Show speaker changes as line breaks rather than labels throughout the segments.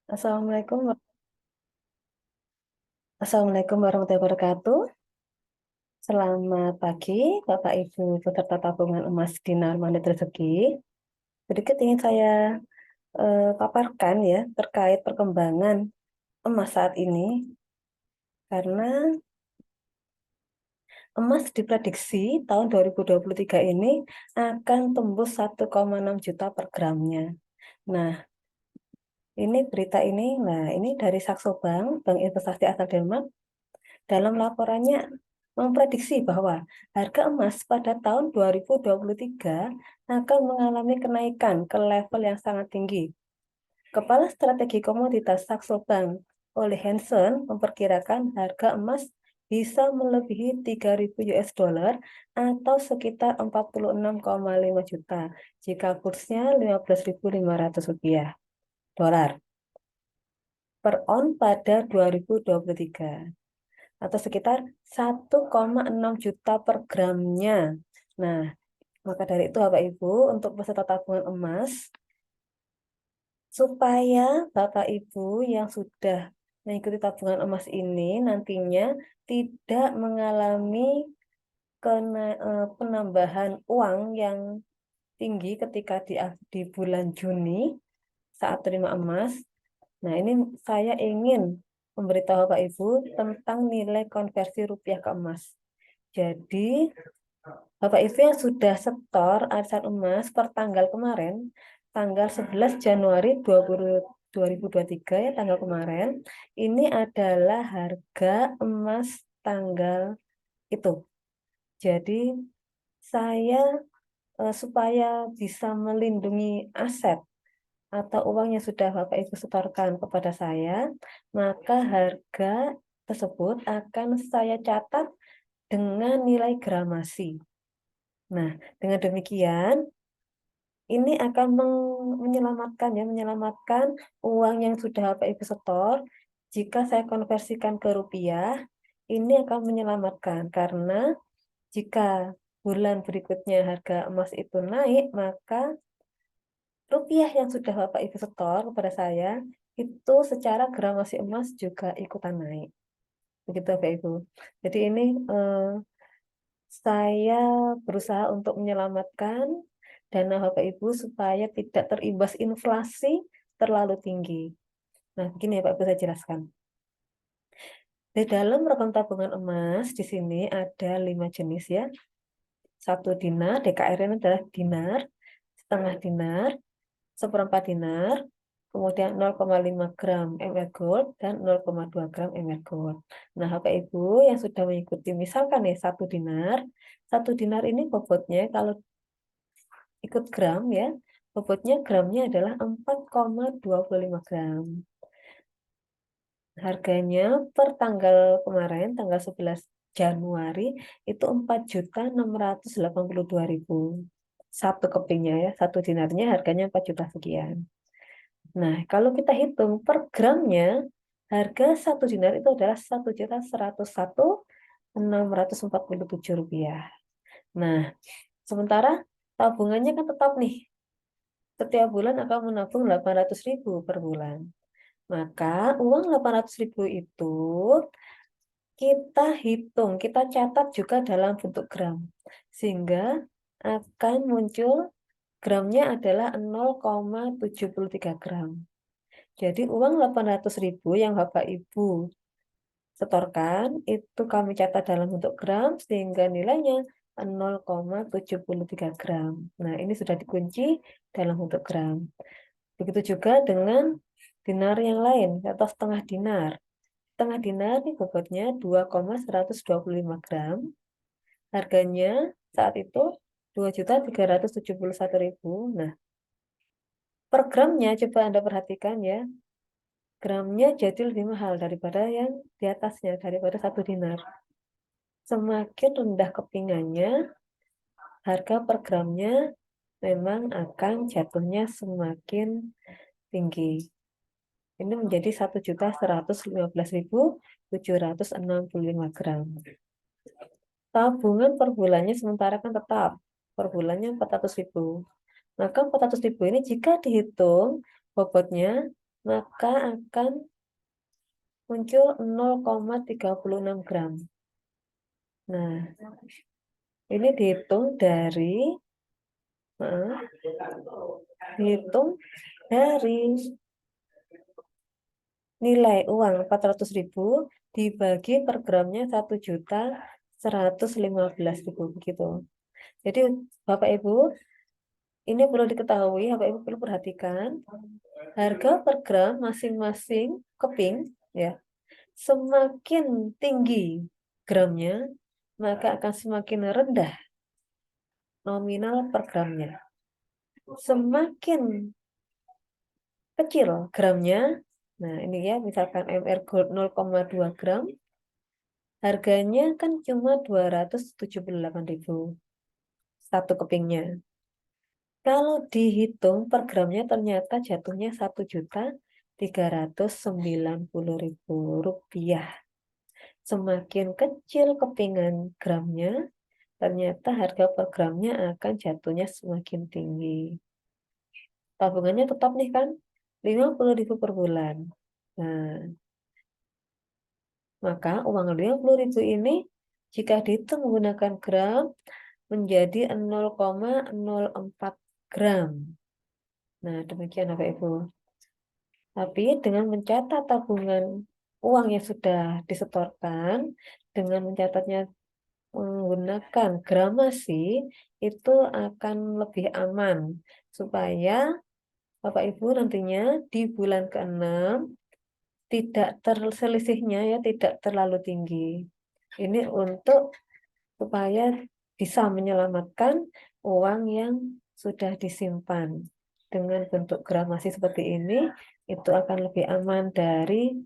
Assalamualaikum, Assalamualaikum warahmatullahi wabarakatuh. Selamat pagi, Bapak Ibu peserta tabungan emas Dinar Mandiri Rezeki. Sedikit ingin saya paparkan ya terkait perkembangan emas saat ini, karena emas diprediksi tahun 2023 ini akan tembus 1,6 juta per gramnya. Nah, ini berita ini, ini dari Saxo Bank, Bank Investasi asal Denmark. Dalam laporannya memprediksi bahwa harga emas pada tahun 2023 akan mengalami kenaikan ke level yang sangat tinggi. Kepala Strategi Komoditas Saxo Bank, Ole Hansen, memperkirakan harga emas bisa melebihi 3.000 US dollar atau sekitar 46,5 juta jika kursnya 15.500 rupiah dolar per on pada 2023 atau sekitar 1,6 juta per gramnya. Nah, maka dari itu Bapak Ibu untuk peserta tabungan emas, supaya Bapak Ibu yang sudah mengikuti tabungan emas ini nantinya tidak mengalami penambahan uang yang tinggi ketika di bulan Juni saat terima emas. Nah, ini saya ingin memberitahu Bapak Ibu tentang nilai konversi rupiah ke emas. Jadi, Bapak Ibu yang sudah setor arisan emas per tanggal kemarin, tanggal 11 Januari 2023 ya, tanggal kemarin, ini adalah harga emas tanggal itu. Jadi, saya supaya bisa melindungi aset atau uang yang sudah Bapak Ibu setorkan kepada saya, maka harga tersebut akan saya catat dengan nilai gramasi. Nah, dengan demikian, ini akan menyelamatkan uang yang sudah Bapak Ibu setor. Jika saya konversikan ke rupiah, ini akan menyelamatkan karena jika bulan berikutnya harga emas itu naik, maka rupiah yang sudah Bapak Ibu setor kepada saya itu secara gramasi emas juga ikutan naik. Begitu Bapak Ibu. Jadi ini saya berusaha untuk menyelamatkan dana Bapak Ibu supaya tidak terimbas inflasi terlalu tinggi. Nah, begini ya Pak Ibu saya jelaskan. Di dalam rokam tabungan emas di sini ada 5 jenis ya. Satu dinar, DKR ini adalah dinar, setengah dinar, seperempat dinar, kemudian 0,5 gram ml gold dan 0,2 gram ml gold. Nah, Bapak Ibu yang sudah mengikuti misalkan nih satu dinar ini bobotnya kalau ikut gram ya, bobotnya gramnya adalah 4,25 gram. Harganya per tanggal kemarin, tanggal 11 Januari, itu 4.682.000. Satu kepingnya ya, satu dinarnya harganya 4 juta sekian. Nah, kalau kita hitung per gramnya, harga satu dinar itu adalah 1.101.647 rupiah. Nah, sementara tabungannya kan tetap nih, setiap bulan akan menabung 800.000 per bulan. Maka uang 800.000 itu kita hitung, kita catat juga dalam bentuk gram. Sehingga akan muncul gramnya adalah 0,73 gram. Jadi uang 800.000 yang Bapak Ibu setorkan itu kami catat dalam bentuk gram sehingga nilainya 0,73 gram. Nah, ini sudah dikunci dalam bentuk gram. Begitu juga dengan dinar yang lain atau setengah dinar. Setengah dinar ini bobotnya 2,125 gram. Harganya saat itu 2.371.000. Nah, per gramnya coba Anda perhatikan ya. Gramnya jadi lebih mahal daripada yang di atasnya, daripada satu dinar. Semakin rendah kepingannya, harga per gramnya memang akan jatuhnya semakin tinggi. Ini menjadi 1.115.765 gram. Tabungan per bulannya sementara kan tetap per bulannya 400.000. Maka 400.000 ini jika dihitung bobotnya maka akan muncul 0,36 gram. Nah, ini dihitung dari nilai uang 400.000 dibagi per gramnya 1.115.000 begitu. Jadi Bapak Ibu, ini perlu diketahui, Bapak Ibu perlu perhatikan harga per gram masing-masing keping ya. Semakin tinggi gramnya, maka akan semakin rendah nominal per gramnya. Semakin kecil gramnya, nah ini ya, misalkan MR Gold 0,2 gram, harganya kan cuma 278.000 satu kepingnya. Kalau dihitung per gramnya ternyata jatuhnya 1.390.000 rupiah. Semakin kecil kepingan gramnya, ternyata harga per gramnya akan jatuhnya semakin tinggi. Tabungannya tetap nih kan, 50.000 per bulan. Nah, maka uang 50.000 ini jika dihitung menggunakan gram menjadi 0,04 gram. Nah, demikian Bapak Ibu. Tapi dengan mencatat tabungan uang yang sudah disetorkan, dengan mencatatnya menggunakan gramasi, itu akan lebih aman. Supaya Bapak Ibu nantinya di bulan ke-6 tidak terselisihnya ya tidak terlalu tinggi. Ini untuk supaya bisa menyelamatkan uang yang sudah disimpan. Dengan bentuk gramasi seperti ini, itu akan lebih aman dari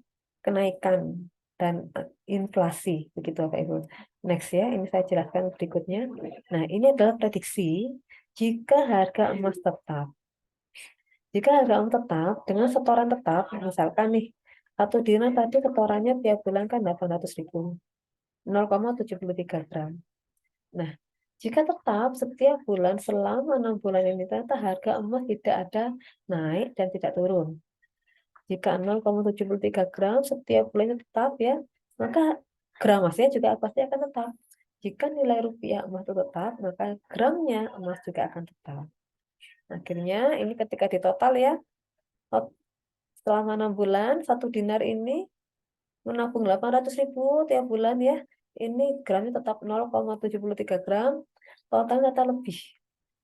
kenaikan dan inflasi. Begitu Bapak Ibu. Next ya, ini saya jelaskan berikutnya. Nah, ini adalah prediksi jika harga emas tetap. Jika harga emas tetap, dengan setoran tetap, misalkan nih, satu dinar tadi setorannya tiap bulan kan 800.000, 0,73 gram. Nah, jika tetap setiap bulan selama 6 bulan ini ternyata harga emas tidak ada naik dan tidak turun. Jika 0,73 gram setiap bulannya tetap ya, maka gram emasnya juga pasti akan tetap. Jika nilai rupiah emas itu tetap, maka gramnya emas juga akan tetap. Akhirnya ini ketika ditotal ya, selama 6 bulan, satu dinar ini menabung 800.000 tiap bulan ya. Ini gramnya tetap 0,73 gram, totalnya tetap lebih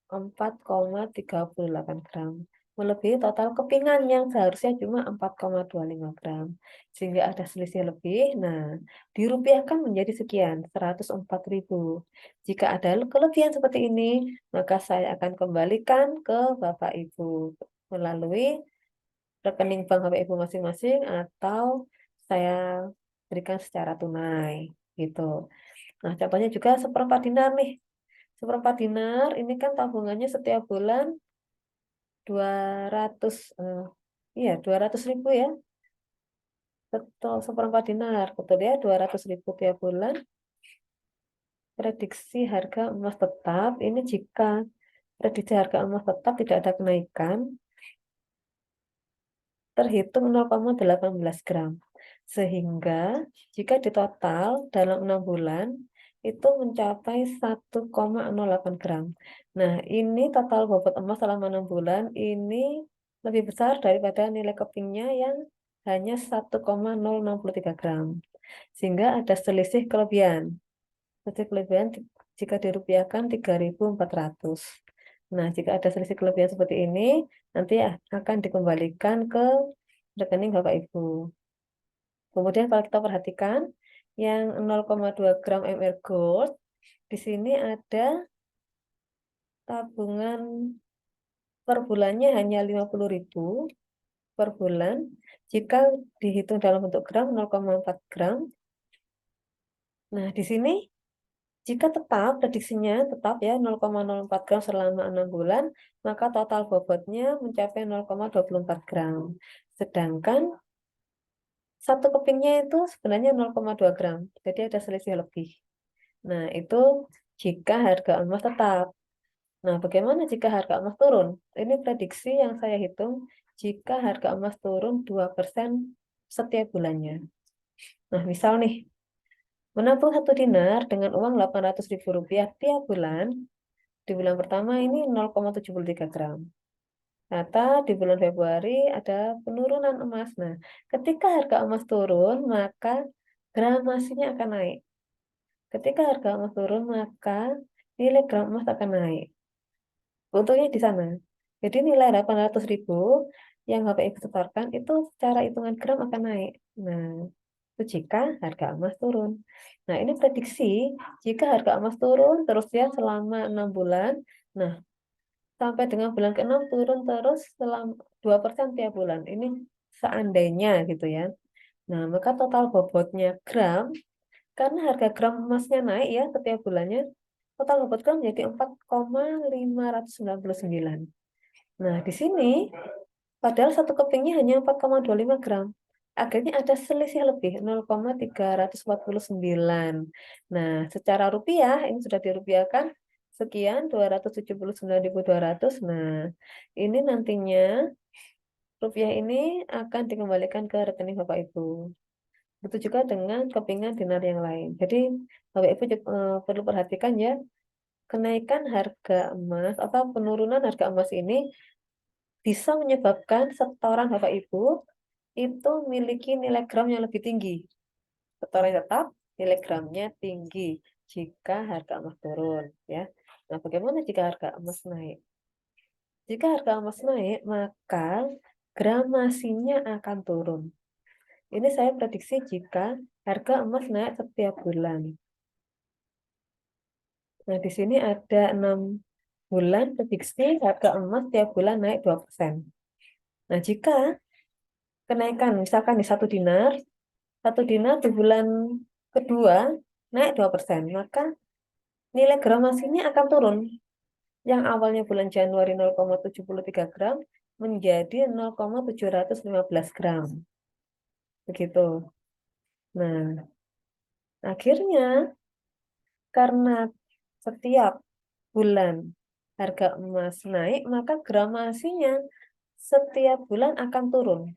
4,38 gram. Melebihi total kepingan yang seharusnya cuma 4,25 gram. Sehingga ada selisih lebih. Nah, dirupiahkan menjadi sekian, 104.000. Jika ada kelebihan seperti ini, maka saya akan kembalikan ke Bapak Ibu melalui rekening bank Bapak Ibu masing-masing atau saya berikan secara tunai gitu. Nah, contohnya juga seperempat dinar nih. Seperempat dinar ini kan tabungannya setiap bulan 200 iya 200.000 ya. Betul, seperempat dinar. Betul ya, 200.000 tiap bulan. Prediksi harga emas tetap ini jika prediksi harga emas tetap tidak ada kenaikan terhitung 0,18 gram. Sehingga jika ditotal dalam 6 bulan itu mencapai 1,08 gram. Nah, ini total bobot emas selama 6 bulan ini lebih besar daripada nilai kepingnya yang hanya 1,063 gram. Sehingga ada selisih kelebihan. Selisih kelebihan jika dirupiahkan 3.400. Nah, jika ada selisih kelebihan seperti ini, nanti akan dikembalikan ke rekening Bapak Ibu. Kemudian kalau kita perhatikan yang 0,2 gram MR Gold, di sini ada tabungan per bulannya hanya 50.000 per bulan. Jika dihitung dalam bentuk gram 0,4 gram. Nah, di sini jika tetap prediksinya tetap ya 0,04 gram selama 6 bulan, maka total bobotnya mencapai 0,24 gram. Sedangkan satu kepingnya itu sebenarnya 0,2 gram. Jadi ada selisih lebih. Nah, itu jika harga emas tetap. Nah, bagaimana jika harga emas turun? Ini prediksi yang saya hitung jika harga emas turun 2% setiap bulannya. Nah, misal nih, menabung 1 dinar dengan uang Rp800.000 tiap bulan, di bulan pertama ini 0,73 gram. Ternyata di bulan Februari ada penurunan emas. Nah, ketika harga emas turun, maka gramasinya akan naik. Ketika harga emas turun, maka nilai gram emas akan naik. Untungnya di sana. Jadi nilai 800.000 yang HPI setorkan itu secara hitungan gram akan naik. Nah, itu jika harga emas turun. Nah, ini prediksi jika harga emas turun terus ya selama 6 bulan. Nah, sampai dengan bulan ke-6 turun terus selama 2% tiap bulan. Ini seandainya gitu ya. Nah, maka total bobotnya gram, karena harga gram emasnya naik ya setiap bulannya, total bobot gram menjadi 4,599. Nah, di sini padahal satu kepingnya hanya 4,25 gram. Akhirnya ada selisih lebih 0,349. Nah, secara rupiah ini sudah dirupiahkan sekian 279.200. Nah, ini nantinya rupiah ini akan dikembalikan ke rekening Bapak Ibu. Begitu juga dengan kepingan dinar yang lain. Jadi Bapak Ibu perlu perhatikan ya, kenaikan harga emas atau penurunan harga emas ini bisa menyebabkan setoran Bapak Ibu itu memiliki nilai gram yang lebih tinggi. Setoran tetap, nilai gramnya tinggi jika harga emas turun, ya. Nah, bagaimana jika harga emas naik? Jika harga emas naik, maka gramasinya akan turun. Ini saya prediksi jika harga emas naik setiap bulan. Nah, di sini ada 6 bulan prediksi harga emas tiap bulan naik 2%. Nah, jika kenaikan misalkan di 1 dinar, 1 dinar di bulan kedua naik 2%, maka nilai gramasinya akan turun. Yang awalnya bulan Januari 0,73 gram menjadi 0,715 gram. Begitu. Nah, akhirnya karena setiap bulan harga emas naik, maka gramasinya setiap bulan akan turun.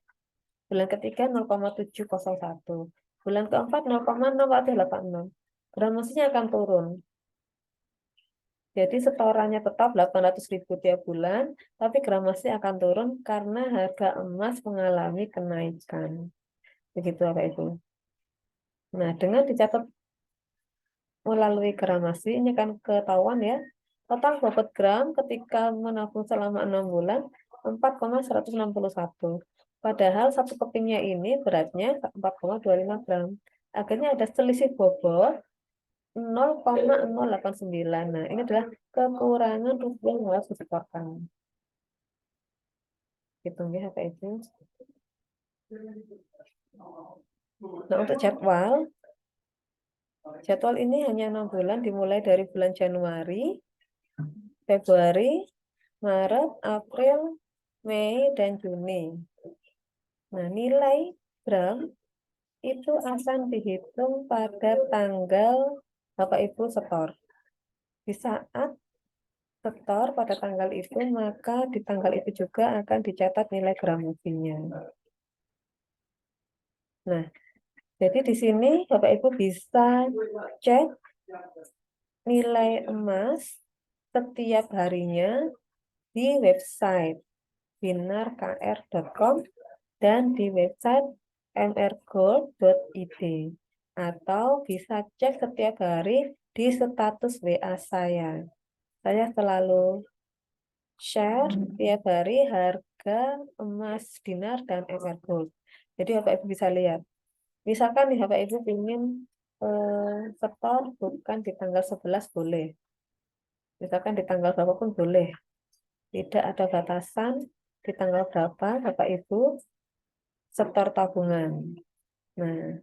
Bulan ketiga 0,701, bulan keempat 0,0486. Gramasinya akan turun. Jadi setorannya tetap 800.000 tiap bulan, tapi gramasi akan turun karena harga emas mengalami kenaikan. Begitu Bapak Ibu. Nah, dengan dicatat melalui gramasi, ini akan ketahuan ya, total bobot gram ketika menabung selama 6 bulan 4,161. Padahal satu kepingnya ini beratnya 4,25 gram. Akhirnya ada selisih bobot 0,089. Nah, ini adalah kekurangan rupiah yang harus disetorkan. Hitung ya Bapak Ibu. Nah, untuk jadwal ini hanya 6 bulan dimulai dari bulan Januari, Februari, Maret, April, Mei, dan Juni. Nah, nilai gram itu akan dihitung pada tanggal Bapak Ibu setor. Di saat setor pada tanggal itu, maka di tanggal itu juga akan dicatat nilai gramasinya. Nah, jadi di sini Bapak Ibu bisa cek nilai emas setiap harinya di website binarkr.com dan di website mrgold.id, atau bisa cek setiap hari di status WA saya. Saya selalu share tiap hari harga emas dinar dan MR Gold. Jadi Bapak Ibu bisa lihat. Misalkan nih Bapak Ibu ingin setor bukan di tanggal 11 boleh. Misalkan di tanggal berapa pun boleh. Tidak ada batasan di tanggal berapa Bapak Ibu setor tabungan. Nah,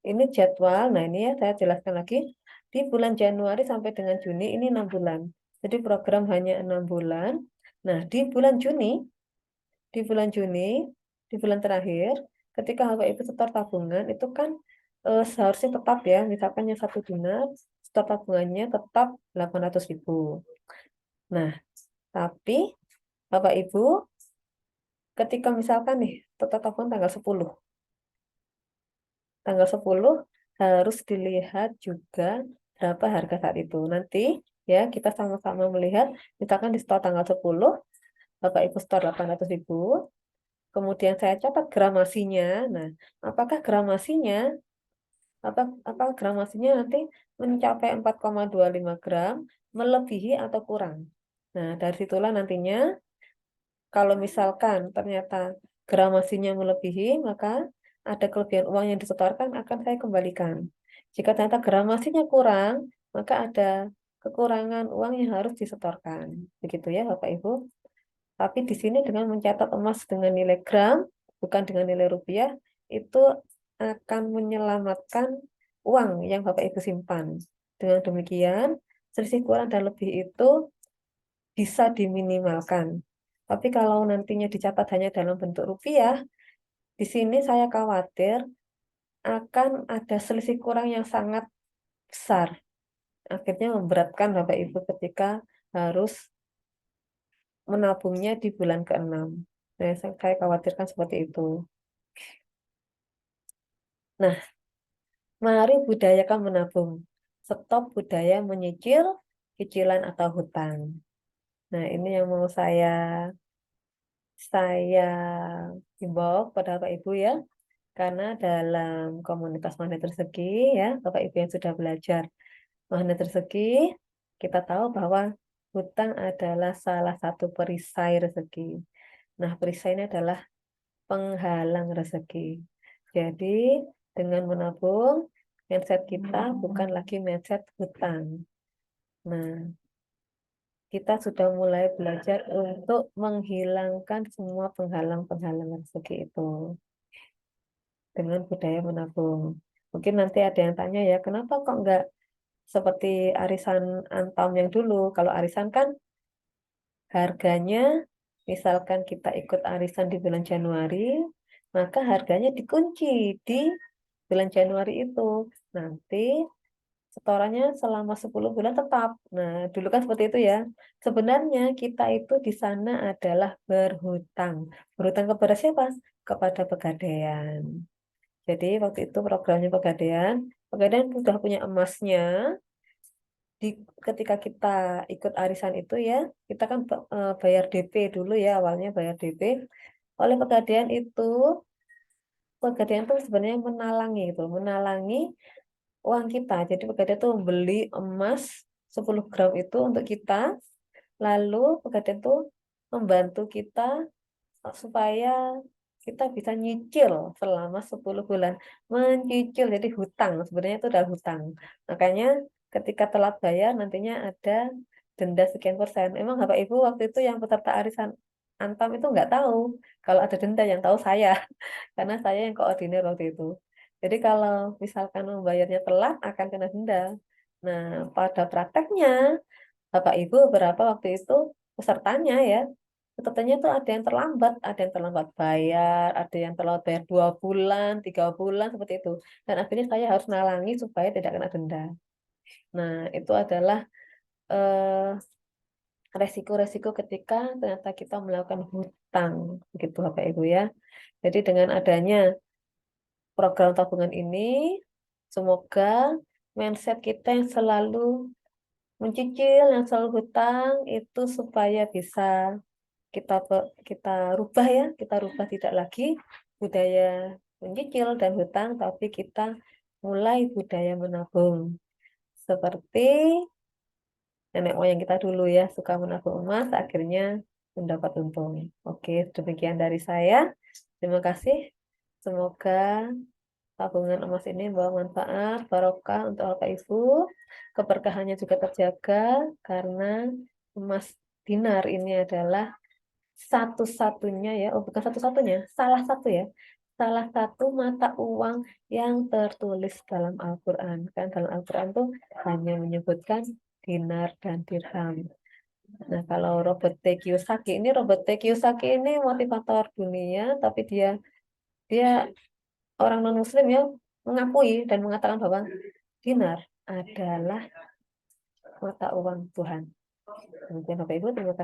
ini jadwal. Nah, ini ya saya jelaskan lagi. Di bulan Januari sampai dengan Juni ini 6 bulan. Jadi program hanya 6 bulan. Nah, di bulan Juni, di bulan terakhir, ketika Bapak Ibu setor tabungan, itu kan seharusnya tetap ya, misalkan yang 1 dinar, setor tabungannya tetap 800.000. Nah, tapi Bapak Ibu ketika misalkan nih, total tabungan tanggal 10 harus dilihat juga berapa harga saat itu. Nanti ya kita sama-sama melihat, misalkan di store tanggal 10, Bapak Ibu store 800.000, kemudian saya catat gramasinya. Nah, apakah gramasinya apa gramasinya nanti mencapai 4,25 gram, melebihi atau kurang. Nah, dari situlah nantinya kalau misalkan ternyata gramasinya melebihi, maka ada kelebihan uang yang disetorkan akan saya kembalikan. Jika ternyata gramasinya kurang, maka ada kekurangan uang yang harus disetorkan. Begitu ya, Bapak Ibu. Tapi di sini dengan mencatat emas dengan nilai gram, bukan dengan nilai rupiah, itu akan menyelamatkan uang yang Bapak Ibu simpan. Dengan demikian, selisih kurang dan lebih itu bisa diminimalkan. Tapi kalau nantinya dicatat hanya dalam bentuk rupiah, di sini saya khawatir akan ada selisih kurang yang sangat besar. Akhirnya memberatkan Bapak Ibu ketika harus menabungnya di bulan ke-6. Nah, saya khawatirkan seperti itu. Nah, mari budayakan menabung. Stop budaya menyicil, cicilan atau hutang. Nah, ini yang mau saya himbau kepada Bapak Ibu ya. Karena dalam komunitas magnet rezeki ya, Bapak Ibu yang sudah belajar magnet rezeki, kita tahu bahwa hutang adalah salah satu perisai rezeki. Nah, perisai ini adalah penghalang rezeki. Jadi, dengan menabung, mindset kita bukan lagi mindset hutang. Nah, kita sudah mulai belajar untuk menghilangkan semua penghalang-penghalang rezeki itu dengan budaya menabung. Mungkin nanti ada yang tanya ya, kenapa kok nggak seperti arisan Antam yang dulu? Kalau arisan kan harganya, misalkan kita ikut arisan di bulan Januari, maka harganya dikunci di bulan Januari itu. Nanti setorannya selama 10 bulan tetap. Nah, dulu kan seperti itu ya. Sebenarnya kita itu di sana adalah berhutang. Berhutang kepada siapa? Kepada Pegadaian. Jadi waktu itu programnya Pegadaian, Pegadaian sudah punya emasnya. Di, ketika kita ikut arisan itu ya, kita kan bayar DP dulu ya, awalnya bayar DP. Oleh Pegadaian itu, Pegadaian itu sebenarnya menalangi uang kita. Jadi Pegadaian tuh beli emas 10 gram itu untuk kita, lalu Pegadaian tuh membantu kita supaya kita bisa nyicil selama 10 bulan. Mencicil, jadi hutang. Sebenarnya itu adalah hutang. Makanya ketika telat bayar nantinya ada denda sekian persen. Emang Bapak Ibu waktu itu yang peserta arisan Antam itu nggak tahu kalau ada denda, yang tahu saya. Karena saya yang koordinir waktu itu. Jadi kalau misalkan membayarnya telat akan kena denda. Nah, pada prakteknya Bapak Ibu berapa waktu itu pesertanya ya, pesertanya itu ada yang terlambat bayar, ada yang terlambat bayar 2 bulan, 3 bulan seperti itu. Dan akhirnya saya harus nalangi supaya tidak kena denda. Nah, itu adalah eh, resiko-resiko ketika ternyata kita melakukan hutang, begitu Bapak Ibu ya. Jadi dengan adanya program tabungan ini, semoga mindset kita yang selalu mencicil, yang selalu hutang itu supaya bisa kita rubah ya, kita rubah tidak lagi budaya mencicil dan hutang, tapi kita mulai budaya menabung. Seperti nenek moyang kita dulu ya, suka menabung emas, akhirnya mendapat untung. Oke, demikian dari saya. Terima kasih. Semoga tabungan emas ini membawa manfaat, barokah untuk Bapak Ibu. Keberkahannya juga terjaga karena emas dinar ini adalah satu-satunya ya, oh bukan satu-satunya, salah satu ya, salah satu mata uang yang tertulis dalam Al-Quran. Kan dalam Al-Quran tuh hanya menyebutkan dinar dan dirham. Nah, kalau Robert T. Kiyosaki ini motivator dunia, tapi dia dia orang non-Muslim ya, mengakui dan mengatakan bahwa dinar adalah mata uang Tuhan. Kemudian Bapak Ibu, terima kasih.